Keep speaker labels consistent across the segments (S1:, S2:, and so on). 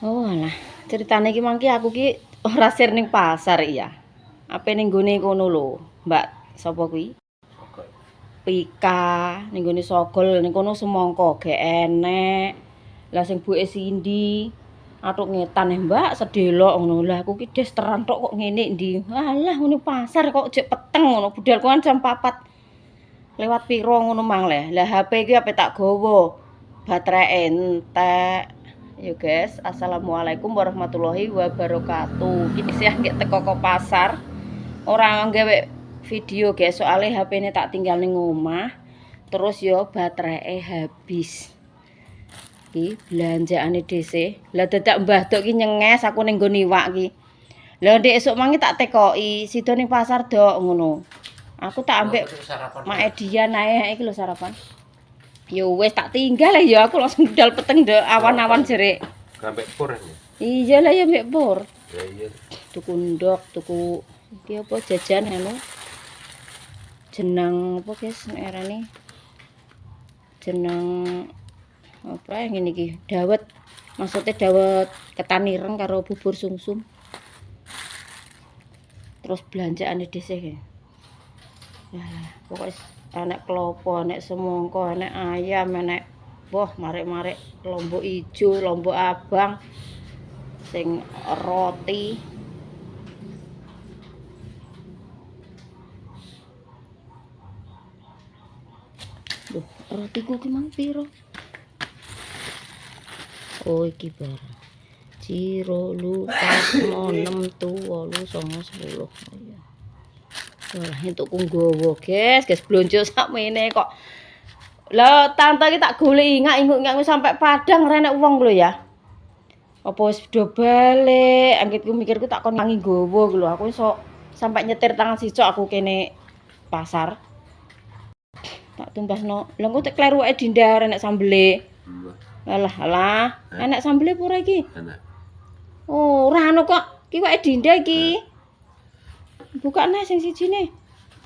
S1: Oh alah, ceritane iki mangki aku ki ora sir ning pasar iya. Ape ning gone kono lho, Mbak sapa kuwi? Pika ning gone Sogol ning kono semangka gek enek. Lah sing buke Sindi atuk ngetan Mbak sedelok ngono. Lah aku ki des teran tok kok ngene ndi. Alah ngene pasar kok jek peteng ngono. Budalku kan jam 4 lewat piro ngono mang le. Lah HP ki ape tak gawa. Baterai entek. Yo guys, assalamualaikum warahmatullahi wabarakatuh. Kini sih nggak teko ke pasar. Orang gawe video guys, soalnya HP ini tak tinggal ning omah. Terus yo baterai habis. Ki belanjaane dhisik. Lah dadak Mbah Dok ki nyenges aku ning nggon iwak ki. Lah ndek esuk mangi tak tekoki, sida ning pasar Dok ngono. Aku tak ambek Mak Edian ae iki lho sarapan. Ya wis tak tinggal ya aku langsung budal peteng ndek awan-awan jerik.
S2: Sampai pur ya.
S1: Iya lah ya mbek pur.
S2: Ya iya.
S1: Tuku ndok, tuku iki apa jajan anu. Jenang apa guys erane? Jenang apa yang ngene iki? Dawet. Maksudnya dawet ketan ireng karo bubur sumsum. Terus belanjaane dhisik ya. Nah, pokoknya enek klopo, enek semangka, enek ayam, enek boh marek-marek lombok ijo, lombok abang, sing roti. Duh, rotiku ki mang piro? Oh, iki barang. Ciro lu 6 tuwa lu 10. Oh iya. Wah, entuk nggowo, guys blonjo sakmene kok. Lah tante iki tak goleki inguk-inguk sampai Padang renek wong lho ya. Apa wis do balik, anggitku mikirku tak kon mangi nggowo lho. Aku iso sampai nyetir tangan sicok aku kene pasar. Tak tumbasno. Lah engko tek kleruke Dinda renek sambele. Alah, enek sambele apa ora iki?
S2: Enak.
S1: Oh, ora ono kok. Ki wae Dinda iki. Buka nih sing sijine.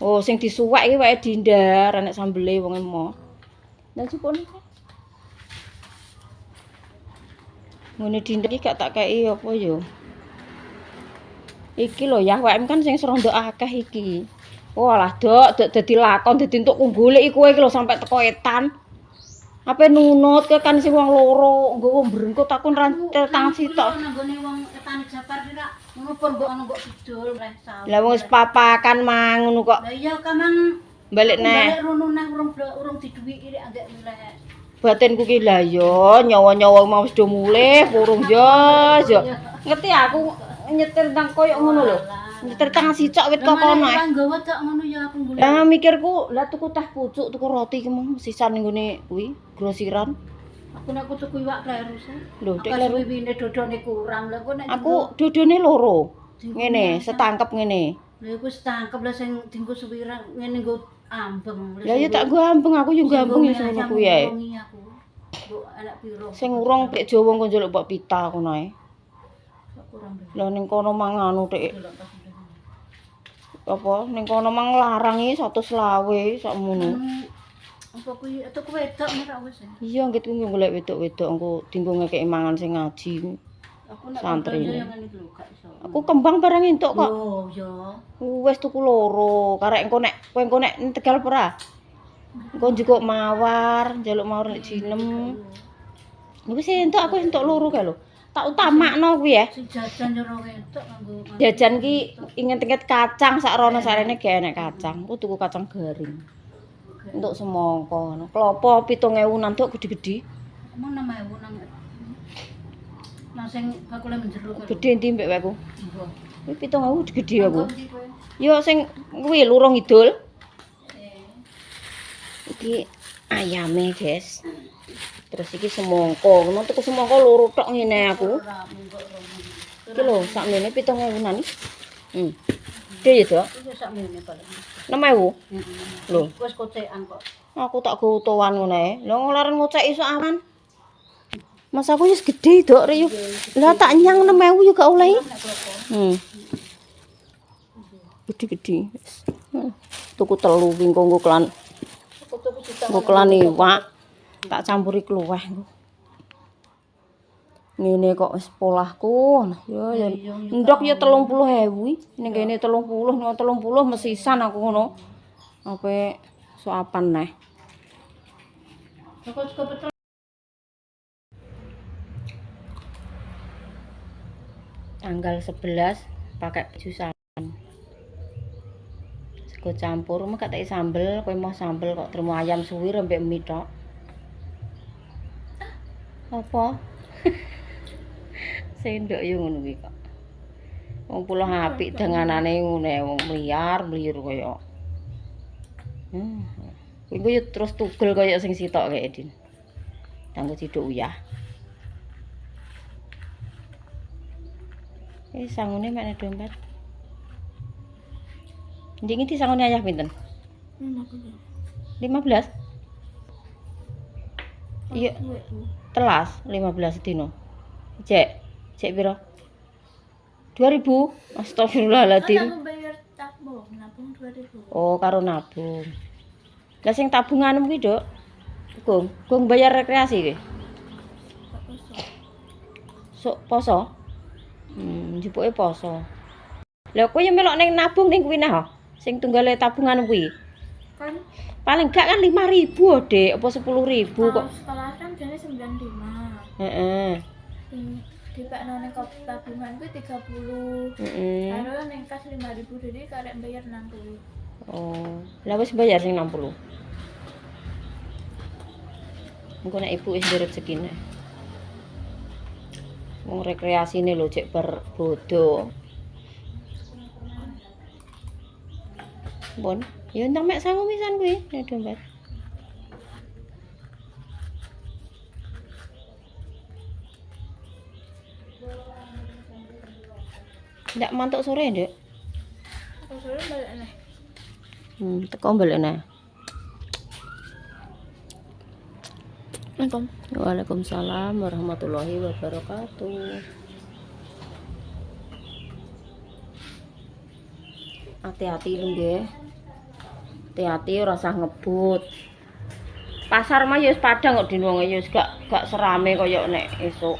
S1: Oh, sing disuwek iki wae Dinda, renek sambele wong emo. Lah cukune. Ngene Dinda iki gak tak kei apa ya? Iki lho ya, wae kan sing serondo akeh iki. Oh alah, Dok dadi lakon dadi entuk golek kowe iki lho sampe teko etan. Ape nunut ke kan sing wong loro, nggo mbrengkut aku rantel tangan sitok.
S3: Nanggone wong etane Japar ki rak ngono pun mbok ono mbok kidul mreh sawah.
S1: Lah wong wis papakan mang ngono kok.
S3: Lah iya kamang
S1: Balik neh.
S3: balik rono neh urung diduwiki rek anggek milih.
S1: Batinku ki lah yo nyawa-nyawa mau wis do mulih purung yo. Ngerti aku nyetir nang koyo ngono lho. Nyetir tangan sicok wit kok kono.
S3: Lah nggawa tok ngono ya aku golek.
S1: Lah mikirku, lah tuku teh pucuk, tuku roti ki mong sisan ning gone kuwi grosiran.
S3: Aku nek tuku iwak kleru sih.
S1: Lho, dek kleru.
S3: Wine dodone kurang. Lah kok nek
S1: Aku dodone loro. Ngene, setangkep ngene.
S3: lha iku setangkep lah sing dienggo suwirang ngene nggo ambeng.
S1: Lah ya tak nggo ambeng, aku yo nggo ambeng ya ngono kuwi ae.
S3: Mbok anak piro?
S1: Sing urung pek Jawa engko njaluk mbok pita kono ae.
S3: Kurang
S1: Lah ning kono mang anu tek. Apa ning kono mang larang iki 120 sakmono.
S3: Apa kuwi tuku wedok ora wis.
S1: Iya nggih kuwi golek wedok-wedok engko dinggo ngekeki mangan sing ngaji.
S3: Aku nek
S1: Santri.
S3: yang ngene iki lho gak iso.
S1: Aku kembang barang entuk kok.
S3: Oh, ya.
S1: Wes tuku loro, karek engko nek kowe engko nek ning Tegal ora. Engko njukuk mawar, njaluk mawar nek jinem. Wis entuk aku entuk loro kae lho. Tak utamakno kuwi ya.
S3: Si jajan yo ora wedok kanggo
S1: Jajan ki inget-inget kacang sak rono sarene ge enek kacang. Aku tuku kacang garing. Untuk semangka ngono. Klopo 7.000-an tok gede-gede.
S3: emang 6.000 nang. Nang sing bakule menjero kuwi.
S1: Gede ndi mbek waeku?
S3: Mbok.
S1: Kuwi 7.000 gede aku. Yo sing kuwi lurung idul. Iki ayame, guys. Terus iki semangka. Ngono tuku semangka loro tok ngene aku. Iki lho sakmene 7.000-an. Gede ya, Dok?
S3: Iki sakmene paling.
S1: 6.000. Lho,
S3: Wis kocekan kok.
S1: aku tak go utuhan ngono ae. Lah ngelaran ngoceki iso aman. Mas aku wis gede, Dok, rek yo. Lah tak nyang 6.000 yo gak oleh. Gede-gede. Tuku telu ki nggo kelan. Nggo kelan iwak. Tak campuri kluweh. Ngene kok wis polahku. Ya ndok ya 30.000. Ning kene 30, ning 30 mesisan aku ngono. Ape suapan neh.
S3: Aku juga betul.
S1: Tanggal 11 pakai baju salam. Sego campur, mek tak sambel, kowe mau sambel kok terima ayam suwir mbek mie tok. Apa? Sendok yo ngono kuwi kok. Wong pula apik denganane ngene wong liar mliru kaya. Kuwi yo terus tugel kaya sing sitok kae Din. Tanggo ciduk uyah. Sangune mek dompet. Njing iki sangune ayah pinten? 15. Iya. Telas 15 dino. Cek piro? 2000. Astagfirullahaladzim.
S2: Aku bayar tabung, nabung 2000.
S1: Oh, karo nabung. Lah sing tabunganmu kuwi, Dok? Gong bayar rekreasi kuwi. Sok poso. Njupuke poso. Lah kowe yo melok ning nabung ning kuwi nah. Sing tunggale tabungan kuwi.
S2: Kan
S1: Paling gak kan 5.000, Dek, apa 10.000 kok.
S2: sekolah kan jadi 95.
S1: Heeh.
S2: Di Pak None tabungan gue 30.
S1: Heeh.
S2: Karo ning kas 5.000 jadi karek bayar 60.
S1: Oh, lah wis bayar sing 60. Engko nek ibu wis rezekine. Wong rekreasine lho cek berbodo. Bon, ya entang mek sangu pisan kuwi nek dompet. Ndak mantuk sore, Nduk.
S2: Aku suruh balik nih.
S1: Teko balik neh.
S2: Assalamualaikum.
S1: Waalaikumsalam warahmatullahi wabarakatuh. Hati-hati lho nggih. Hati-hati ora usah ngebut. Pasar mah ya wis padang kok dino ya wis gak serame kaya nek esuk.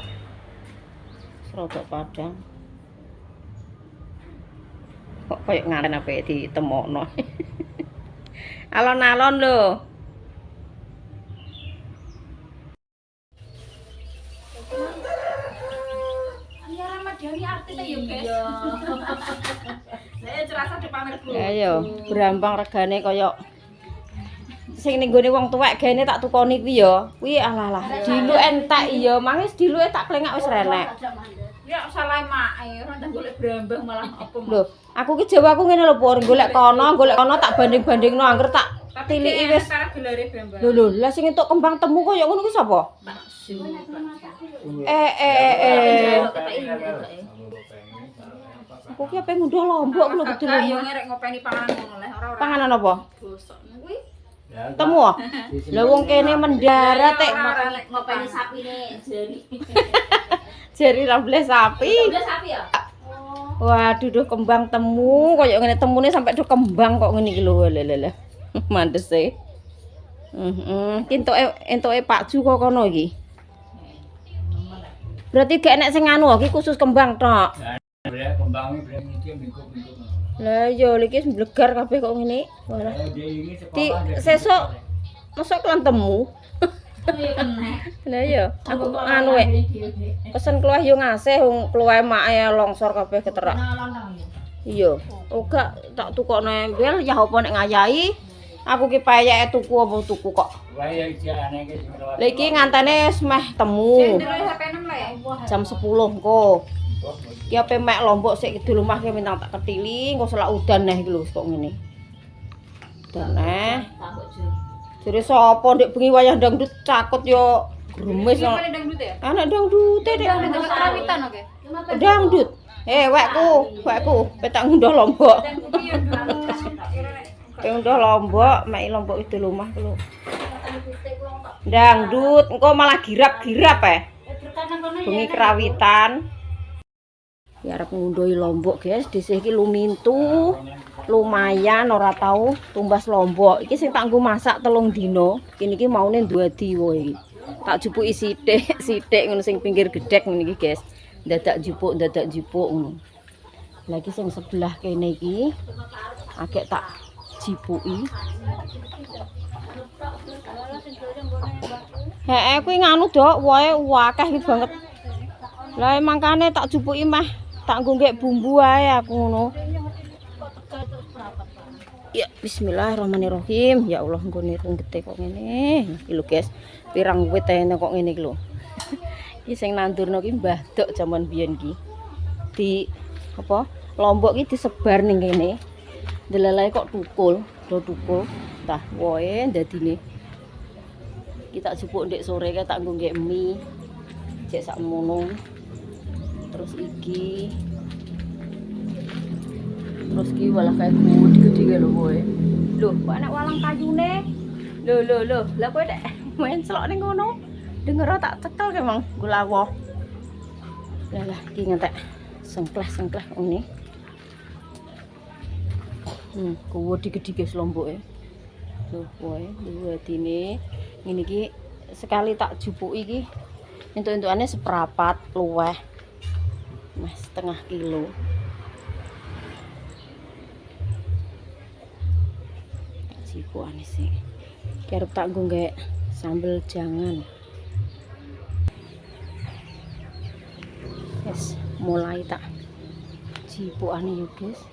S1: Serodok padang. Kok kaya nganten ape ditemokno. Alon-alon lho.
S3: Ya Ramadhani artine yo, guys. Saya cerasa dipamer dulu.
S1: Ayo, brambang regane kaya sing ning gone wong tuwek gene tak tukoni kuwi ya. Kuwi alah-alah. Dilu entek iya, mangis diluke tak plengak wis renek.
S3: Ya salah mae, ora ndak golek brambang malah apa.
S1: Lho, aku ki Jawaku ngene lho, Pur, golek kono tak banding-bandingno angger tak tiliki wis.
S3: Gelare brambang.
S1: Lho, lah sing entuk kembang temu kaya ngono kuwi sapa? Aku ki ape ngunduh lombok lho betul lho.
S3: Yo ngerek ngopeni panganan ngono leh, ora
S1: Panganan apa?
S3: gosok kuwi.
S1: Temu ah? Lah wong kene mendarat tek
S3: Ngopeni sapine jari.
S1: jari ramble sapi.
S3: Sapi ya?
S1: Waduh, duh kembang temu kaya ngene temune sampai duh kembang kok ngene iki lho. Lha. Mandese. Entuke Pak Ju kok kono iki. Berarti gak enek sing anu iki khusus kembang tok.
S4: Brek kembangi brek iki minggu-minggu.
S1: Lah iya iki wis mblegar kabeh kok ngene. Walah. Di sesuk mosok kelan temu. Lah iya, aku anu pesen kluweh yo ngasih wong kluweh make longsor kabeh keterak. Iya. Oh gak tak tukokno embel ya apa nek ngayahi. Aku ki payeke tuku apa tuku kok.
S4: Wae iki aneh iki sing rawat.
S1: Lah iki ngantene wis meh temu. Jam 10 engko. Ki ape mek lombok sik kidul omah ki minta tak ketili, engko selak udan neh iki lho kok ngene. Dan neh. Jare sapa ndek bengi wayah dangdut cakut yo gremes kok. Anak dangdute Dek.
S3: Kerawitan oke.
S1: Dangdut. Wekku, petak ngunduh lombok. Ngunduh lombok, mek lombok kidul omah ku lho. Dangdut, engko malah girap-girap bengi kerawitan. Ya arep ngunduhi lombok, guys. Dhisik iki lumintu. Lumayan ora tau tumbas lombok. Iki sing tak nggo masak 3 dina. Iki maune duadi wae iki. Tak jupuki sithik ngono sing pinggir gedhek ngene iki, guys. Dadak jupuk ngono. Lagi sing sebelah kene iki agek tak jipuki. Heeh, kuwi nganu, Dok, wae akeh iki banget. Lah mangkane tak jupuki mah tak nggo nggek bumbu ae aku ngono. Ya bismillahirrahmanirrahim. Ya Allah nggone rung gede kok ngene. Iki lho guys, pirang wit ae kok ngene iki lho. Iki sing nandurno ki Mbah Dok jaman biyen ki. Di apa? Lombok ki disebar ning kene. Delalae kok tukul, do tukul. Tah woe dadine. Iki tak jupuk ndek sore kae tak nggo nggek mie. Cek sak mono. Terus iki terus ki walah kayak gede-gede lho kowe. Lho, kok anak walang kayune. Lho. Lah kowe nek main selok ning ngono. Denger tak cekel ke Mang gulawo. Lah iki ngentek sengkleh ngene. Kuwi gede-gede guys lomboke. Lho, kowe dine ngene iki sekali tak jupuki iki entuk-entukane seperapat luweh. Mas setengah kilo. Jipuane sih. Kerep tak nggo nggek sambel jangan. Yes, mulai tak jipuane yo, guys.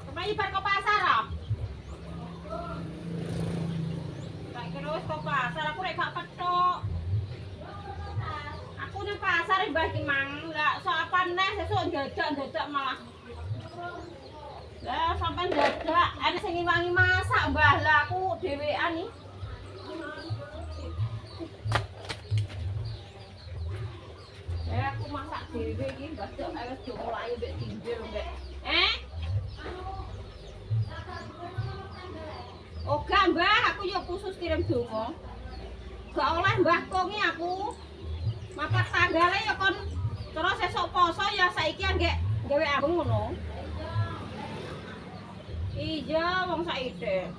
S1: Kemayu bar ke pasar ah. Tak kira wis ke pasar, aku rek gak petok. Aku nang pasar Mbah ki Mang, lah sok apa neh sesuk dadak malah. Lah sampean dadak, ana sing ngiwangi masak Mbah, lah aku dhewean iki. Aku masak dhewe iki, Mbah Dok wis do mulai mbek tinggil mbek. Oh gak Mbah, aku yo khusus kirim donga. Gak oleh Mbah kongi aku. Mapak tanggale ya kon terus esuk poso ya saiki anggek gawe aku ngono. Iya, wong saiki.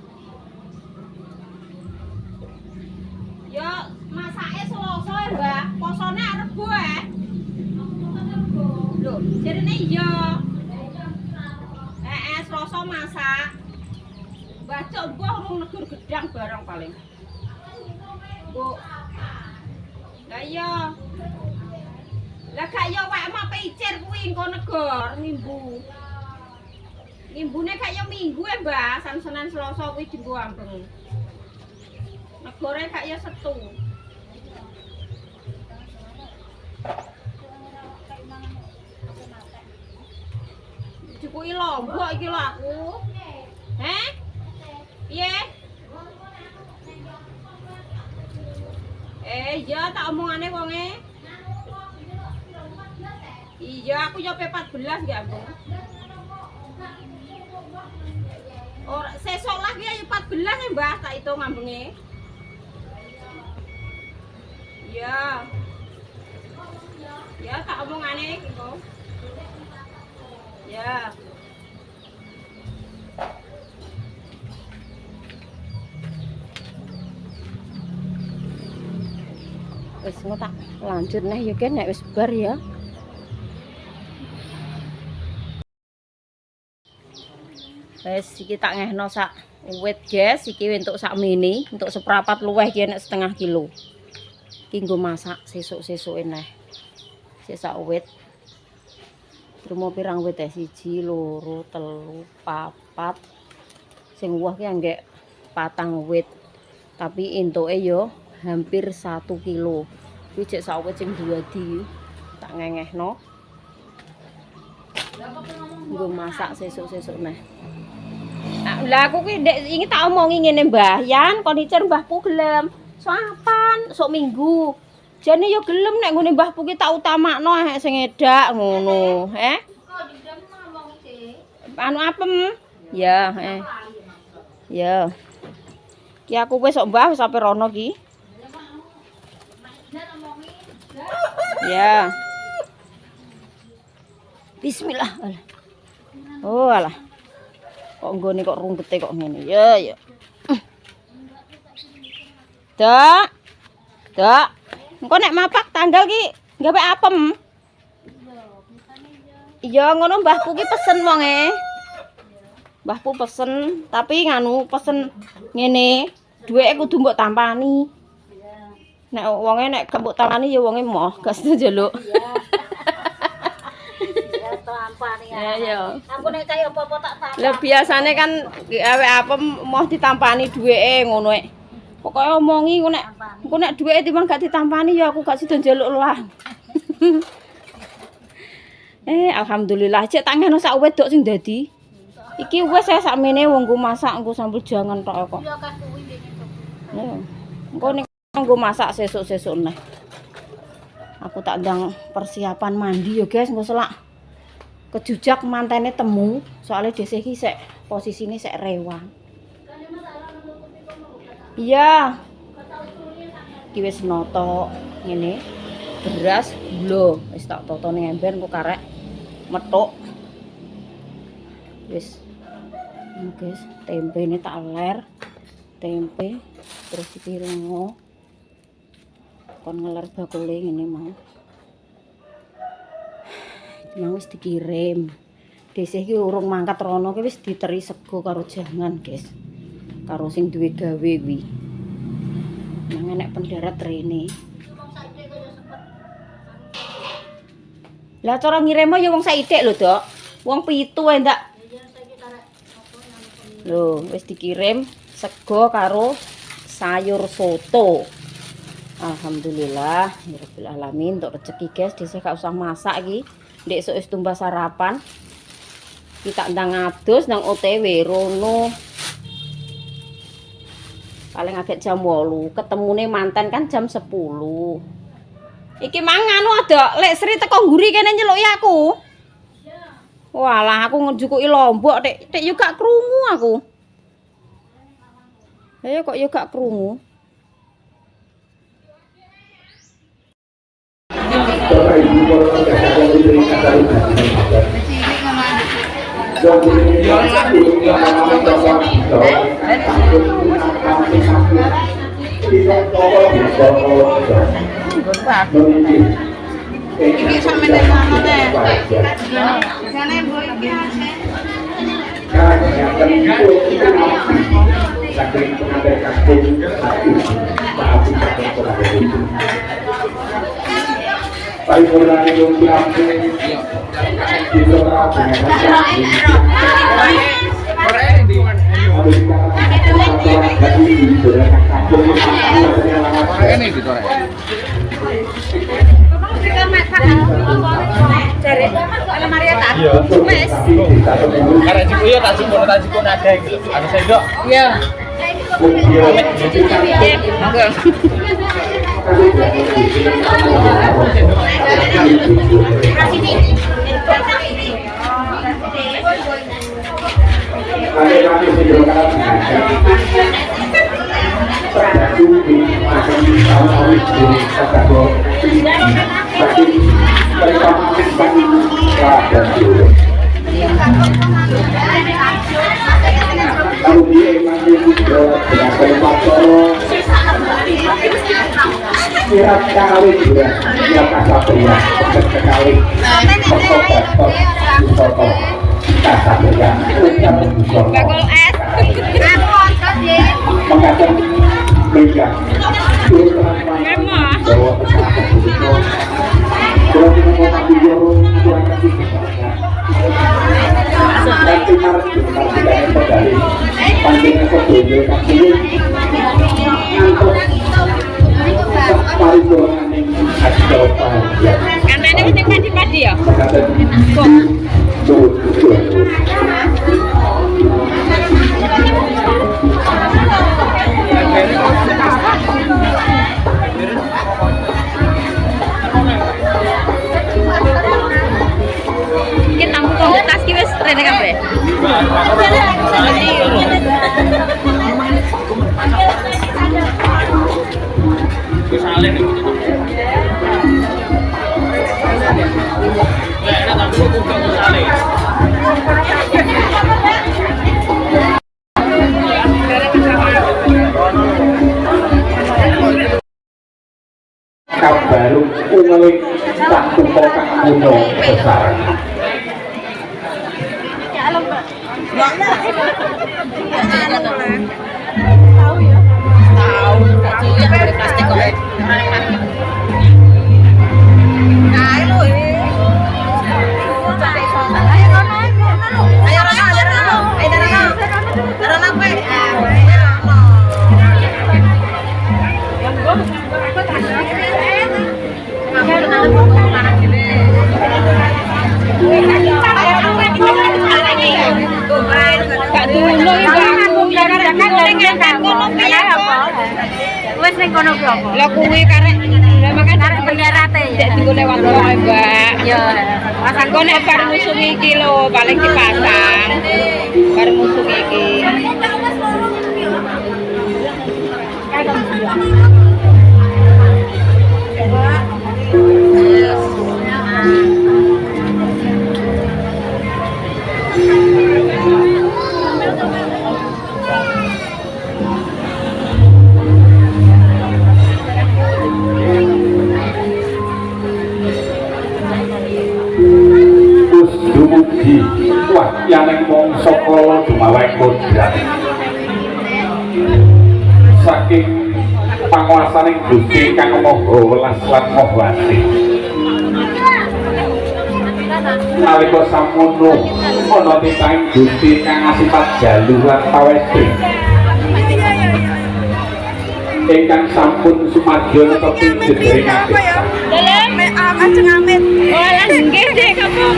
S1: Ya masake Selasa ya, Mbah. Posone arep gue. Lho, jarine iya. Selasa masak. Baca mbah urung negur gedang barang paling. Bu. Lah iya. Lah gak yo wae mah picir kuwi engko negor minggu. Mimbune gak yo minggu ya, Mbah. San-senan Selasa kuwi dienggo ambeng. Negore gak yo Setu. Dicukuki Lombok iki lho aku. Piye? Iya tak omongane wonge. Iya aku yo P14 nggih, Ambung. Ora sesuk lagi ayo 14 ya, Mbah, tak hitung ngambenge. Iya. Ya, tak omongane gitu. Ya. Wis engko tak lanjut neh ya kan nek wis bar ya. Wis iki tak ngehno sak wit guys, iki entuk sak mini, entuk seprapat luweh iki nek setengah kilo. Iki nggo masak sesuk-sesuke neh. Sik sak wit. Terus pirang wit ya? 1, 2, 3, 4. Sing woh ki anggek 4 wit. Tapi entuke yo hampir 1 kilo. Kuwi cek sak wit sing duadi. Tak ngengehno. Nggo masak sesuk-sesuk neh. Lah aku ki ndek iki tak omongi ngene Mbah, Yan konditer Mbahku gelem. Soapan sok minggu. Jane yo gelem nek ngene Mbahku ki tak utamakno sing edak ngono, Anu apem. Ya, Ya. Ki aku wis sok Mbah wis sampe rono ki. Ya. Bismillah. Oh alah. Kok nggone kok runggete kok ngene. Ya ya. Dak. Dak. Engko nek mapak tanggal ki gawe apem. Iya ngono mbahku ki pesen wonge. Mbahku pesen, tapi nganu pesen ngene, duweke kudu mbok tampani. Nek wonge nek gak mbok tampani ya wonge moh, gak sedo njaluk. Ya.
S3: Aku nek kaya apa-apa tak tampani.
S1: Lah biasane kan gawe apem moh ditampani duweke ngono ek. Pokoke omongi engko nek duweke timbang gak ditampani ya aku gak sido njaluk lah. Alhamdulillah cek tak ngono sak wedok sing dadi. Iki wis saya sakmene wong nggo masak engko sambel jangan tok kok.
S3: Ya kan kuwi ngene.
S1: Ya. Engko nek nggo masak sesuk-sesuk neh. Aku tak ndang persiapan mandi yo guys, engko selak kejujak mantene temu, soalnya dhisik iki sik posisine sik rewang. Iya. Iki wis noto ngene. Beras, gula, wis tak toto ning ember engko karek metuk. Wis. Guys, tempe ini tak ler. Tempe terus dipiringo. Kon ngeler bakule ngene mau. Mau wis dikirim. Dhisik iki urung mangkat rono ki wis diteri sego karo jangan, guys. Karo sing duwe gawe kuwi. Nang enek pendarat rene. Lah cara ngirimo ya wong saithik lho, Dok. Wong 7 ae ndak. Lho, wis dikirim sego karo sayur soto. Alhamdulillah, ya rabbil alamin untuk rezeki guys, dhisik gak usah masak iki. Ndek esuk wis tumbas sarapan. Kita ndang ngadus nang OTW rono. Paling agak jam 8, ketemune mantan kan jam 10. Iki mangan ada lek Sri teko nguri kene nyeluki aku. Walah aku ngejukuki lombok tek yo gak krungu aku. Ayo kok yo gak krungu.
S3: Iki sampe nek ngono teh. Jane mbok iki ase.
S5: Sirat kawin juga, siap kasabria, sekali, soto, soto, kasabria, ucap soto, mengatakan meja,
S1: karena ini mesti padi-padi ya? Ini tamu komunitas ki wis rene kabeh.
S5: Kabaru umeli satu kota kuno besar.
S3: Wes ning kono ku apa?
S1: Lah kuwi karek lha makan
S3: Karek penjarate ya.
S1: cek dienggo lewat wae, Mbak.
S3: Ya.
S1: Pasang kok nek bar musuh iki lho paling dipasang. Bar musuh iki.
S5: Dumugi wah yang mongso kala dumaweh kodrat saking panguasaning Gusti kang maha welas lan maha ati nalika samono ana titahing Gusti kang asipat jaluhan pawestri ingkang sampun sumadyo netepi jedering adesa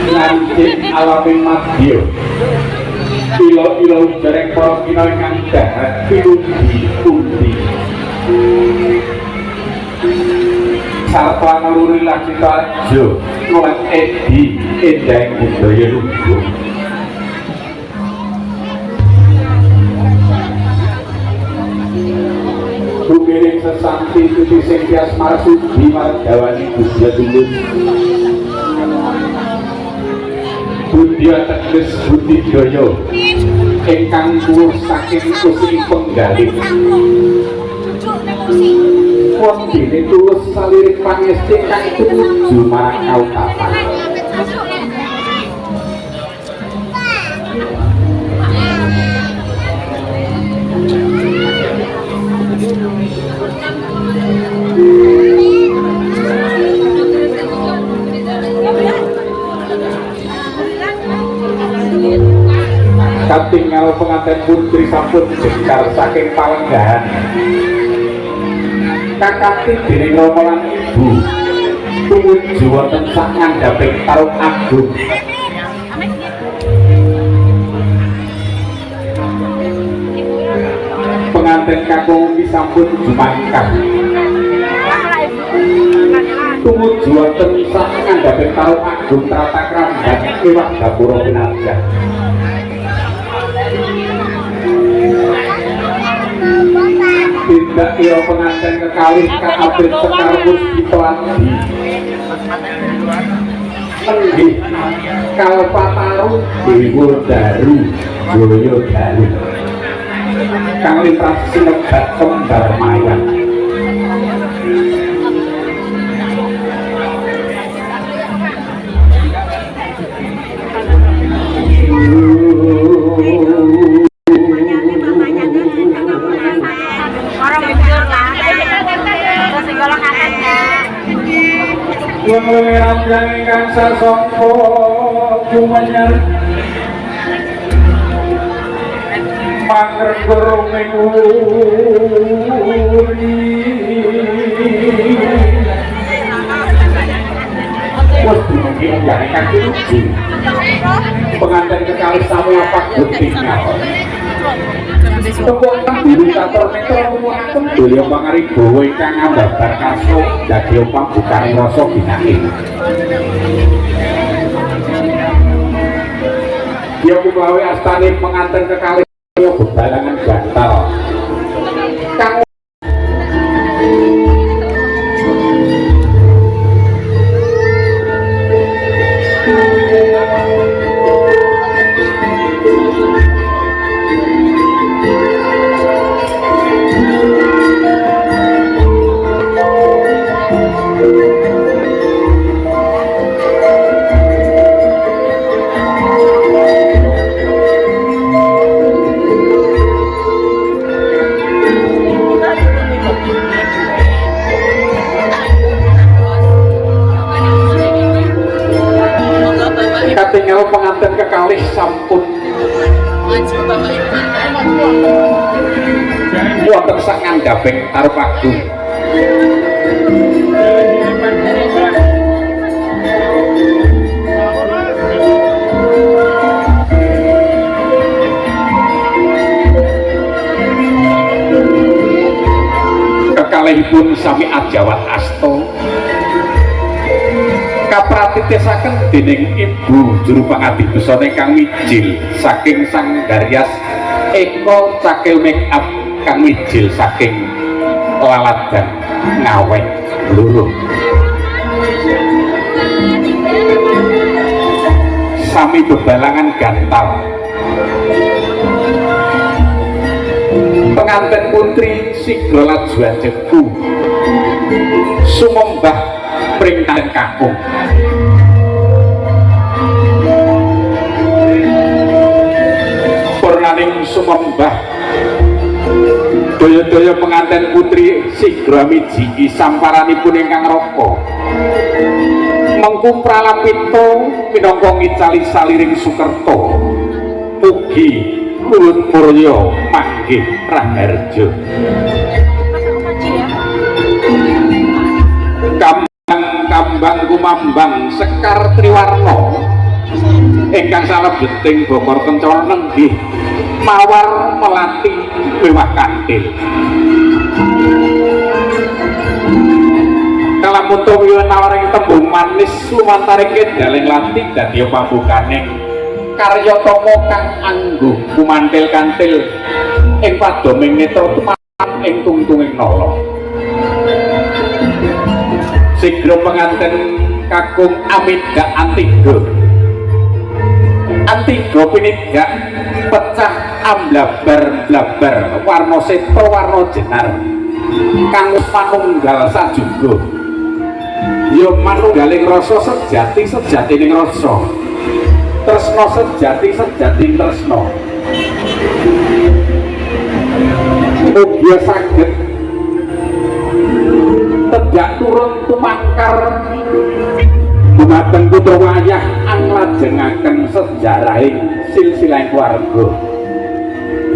S5: lanjut alamin madya ilo-ilo dereng para kina ingkang dahat pinundi-pundi sarta naluri lacita aja lan edi endahing budaya luhur Bumiring sesanti tuti sing tias marsudi margawani budya tulus budya teges budidaya ingkang tuwuh saking kusi penggalih wondene tulus salirik pangesti kang tumuju marang kautapan katingal pengantin putri sampun jengkar saking palenggahan kakati dening rama lan ibu tumuju wonten sak ngandhaping tarung agung pengantin kakung sampun jumangkah tumuju wonten sak ngandhaping tarung agung tata krambat ewah gapura pinarjan tindak kira pengantin kekalih kaabrit sekar Puspito Adi Menggih Kalpataru Dewa Daru Joyo Daru Kang Lintras Sinebat Kembar Mayang Wong rambyang ingkang sasongko kumenyar mangregur menguri wis dumugi enjane kaki lucu pengantin kekalih Samuel Pak Gutingal Tepuk Duritator Metro Dulya Pangaribawa ingkang ngambabar kaso dadi pambukaning rasa binaking. Ya kuwi astane pengantin kekalih bebalangan gantal. Kang katingal pengantin kekalih sampun wonten sak ngandhaping taruh agung kekalihipun sami ajawat asta kapratitesaken dening Ibu Juru Pangadi Busana Kang Wijil saking Sanggaryas Eko Cakil Make Up Kang Wijil saking Laladan Ngawek Loro sami bebalangan gantal pengantin putri Sigro Lajuan Jeku sumembah pringkahan kakung purnaning sumembah daya-daya pengantin putri Sigro Mijiki samparanipun ingkang raka mengku pralapita minangka ngicali saliring Sukerta mugi luhut murya panggih praharja Kambang kumambang Sekar Triwarna ingkang salebeting Bokor Kencana nenggih mawar melati mewah kantil kalamun toya nawaring tembung manis lumantaring kendhaling lati dadi pambukaning karya tama kang angguh kumantil kantil ing padoming netra tumapan ing tungtunging nala Sigro pengantin kakung Amida Antiga pinigak pecah amblabar-blabar warna seta warna jenar kang manunggal sajuga ya manunggaling rasa sejatining rasa tresna sejatining tresna mugia saged tedak turun tumangkar dumateng putra wayah anglajengaken sejarahing silsilah keluarga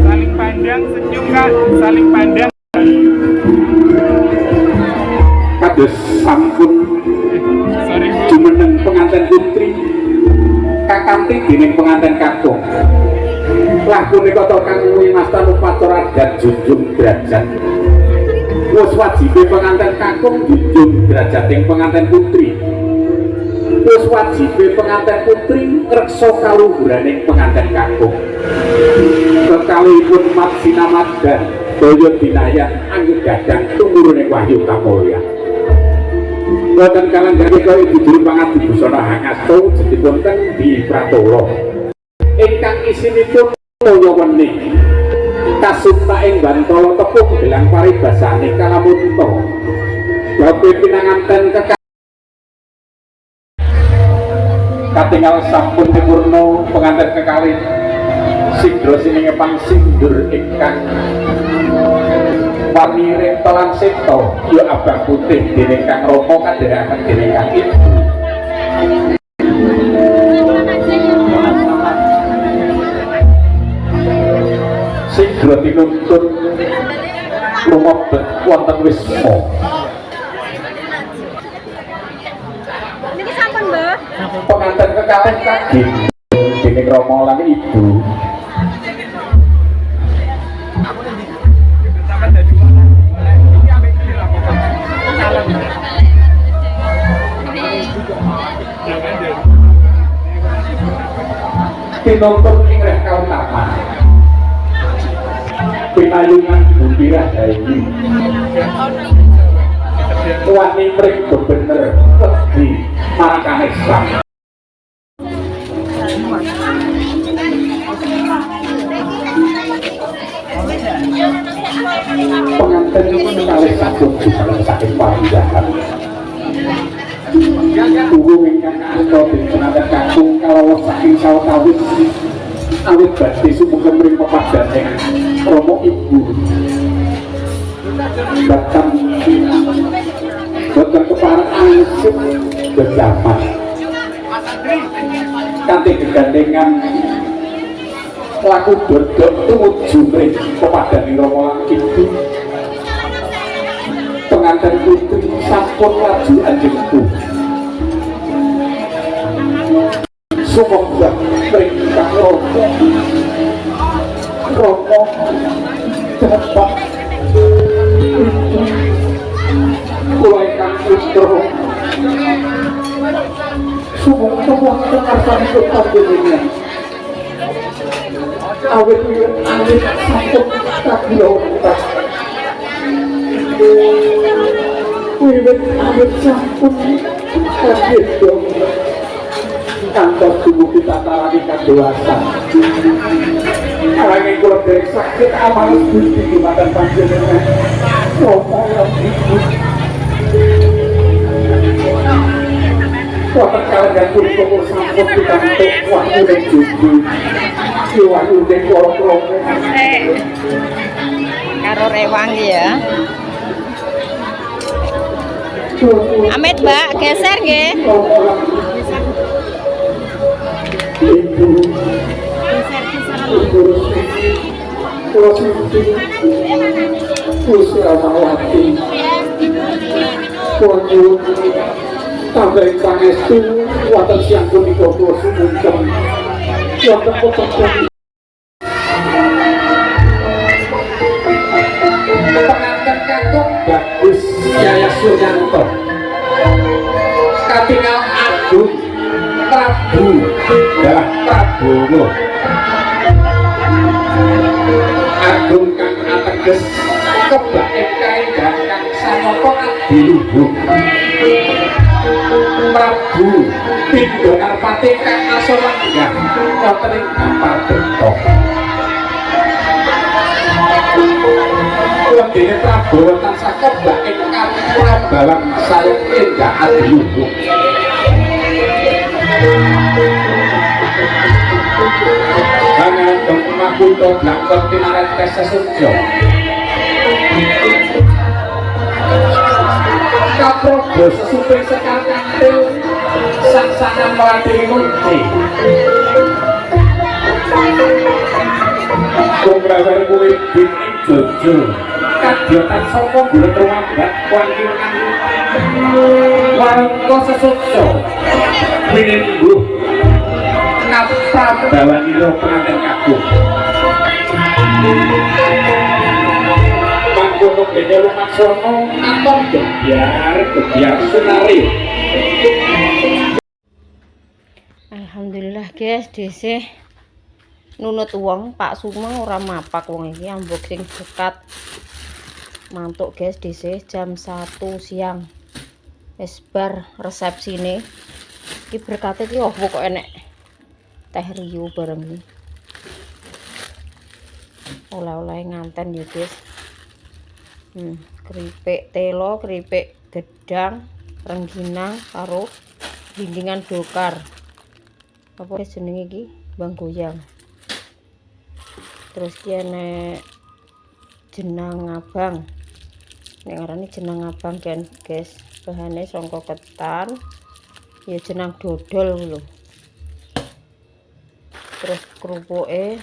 S6: saling pandang senyum kan saling pandang
S5: kados sampun jumeneng pengantin putri kakanthi dening pengantin kakung lah punika kang winastan upacara adat junjung derajat wis wajibe pengantin kakung junjung derajating pengantin putri wis wajibe pengantin putri ngreksa kaluhuraning pengantin kakung kekalihipun mat sinamadan sedaya dinayan anggur gadang tumurune wahyu kamulya. Wonten kalangganipun Ibu Juru Pangadi Busana Hangastu jedipun ten di Pratolo. Ingkang isinipun toya wening kasupta ing Bantala tepung gelang paribasane kalamunta. Bape pinanganten katingal sampun nyempurna penganten kekalih Sigro sinengepang sindur ingkang warni rentolan seto ya abang putih dening Kang Rama kadherekaken dening Kang Ibu. Sigro tinuntun lumebet wonten wisma.
S2: Niki sampun, Mbah.
S5: Penganten kekalih kagem dening Rama lan Ibu. Tinonton ing reh kautaman pinayungan bumbirah hayi wani mrih bener wedi marakane Islam. Pengantin kalih sampun jumeneng saking panggihan Tunggu ingkang asta pengantin kakung kalau saking sawetawis awit badhe sumuga mring pepadane Rama Ibu. Bahkan boten kepareng alisip bejaman kanthi gegandengan laku dodok tumuju mring pepadane Rama lan Ibu. Pengantin putri sampun laju anjengku sumangga mring Kang Rama Bapak kula ingkang putra sumangga wonten karsanipun panjenengan awit sampun kabilontah wiwit awit sampun kabilontah kantos tubuh kita tarani kadewasan. Aranging kula derek sakit amal Gusti dumateng panjenengan. Rama lan Ibu. Wonten kalenggan punika sampun pikantuk wahyu ing juju. Wahyu ing para
S1: Karo rewang ya. Amit, Mbak, geser nggih.
S5: Ibu Gusti Ramawati Ponyo tambah pangestu wonten siang punika kula sumungkem wonten pepengkon penganten kakung Bagus Yaya Suryanto katingal agung Prabu dalah Prabowo agung kang ateges kebaik kaedah kang sanapa adiluhung Prabu Pindha Karpati kang asolanggah wonten ing Gampar Beto Lendene Prabowo tansah kebaik kang Prabawan sayang endah adiluhung Hangat makunto blangkon tinaret kesesutjo Kaprobo sesuping sekal kantil saksana meladeni munti Kumrawer kuwi bining jojo kadiotan saka bulet rumambat kuangiran warangka sesutjo winengguh Prabawanira pengantin kakung mangkono dene lumaksana aton gebyar sunari.
S1: Alhamdulillah guys, dhisik nunut wong Pak Sumeng ora mapak wong iki unboxing dekat mantuk guys dhisik jam 1 siang wis bar resepsine iki berkate iki opo kok enek teh riu bareng iki oleh-oleh nganten ya guys keripik telo keripik gedang rengginang karo bimbingan dokar apa jenenge iki bang goyang terus ki enek jenang abang nek ngarani jenang abang kan guys bahane sangka ketan ya jenang dodol lho terus kerupuke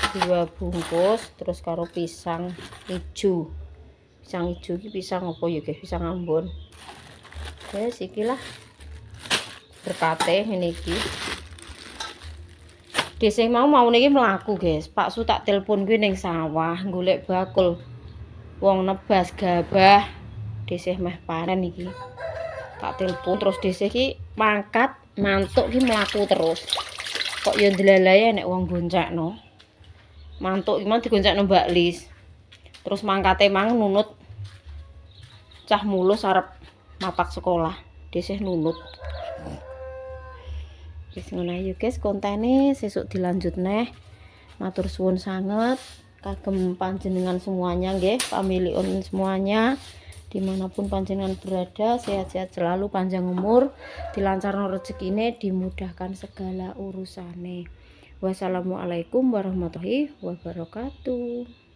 S1: 2 bungkus terus karo pisang ijo iki pisang apa ya guys pisang Ambon guys iki lah berkate ngene iki dhisik mau niki mlaku guys Pak Su tak telepon kuwi ning sawah golek bakul wong nebas gabah dhisik meh panen iki tak telepon terus dhisik iki mangkat mantuk iki mlaku terus kok ya ndelalae nek wong goncakno mantuk iki mang digoncakno Mbak Lis terus mangkate mang nunut cah mulus arep mapak sekolah dhisik nunut wis ngono ae guys kontene sesuk dilanjut neh matur suwun sanget kagem panjenengan semuanya nggih pamiliun semuanya dimanapun panjenengan berada sehat-sehat selalu panjang umur dilancarno rezekine dimudahkan segala urusane wassalamualaikum warahmatullahi wabarakatuh.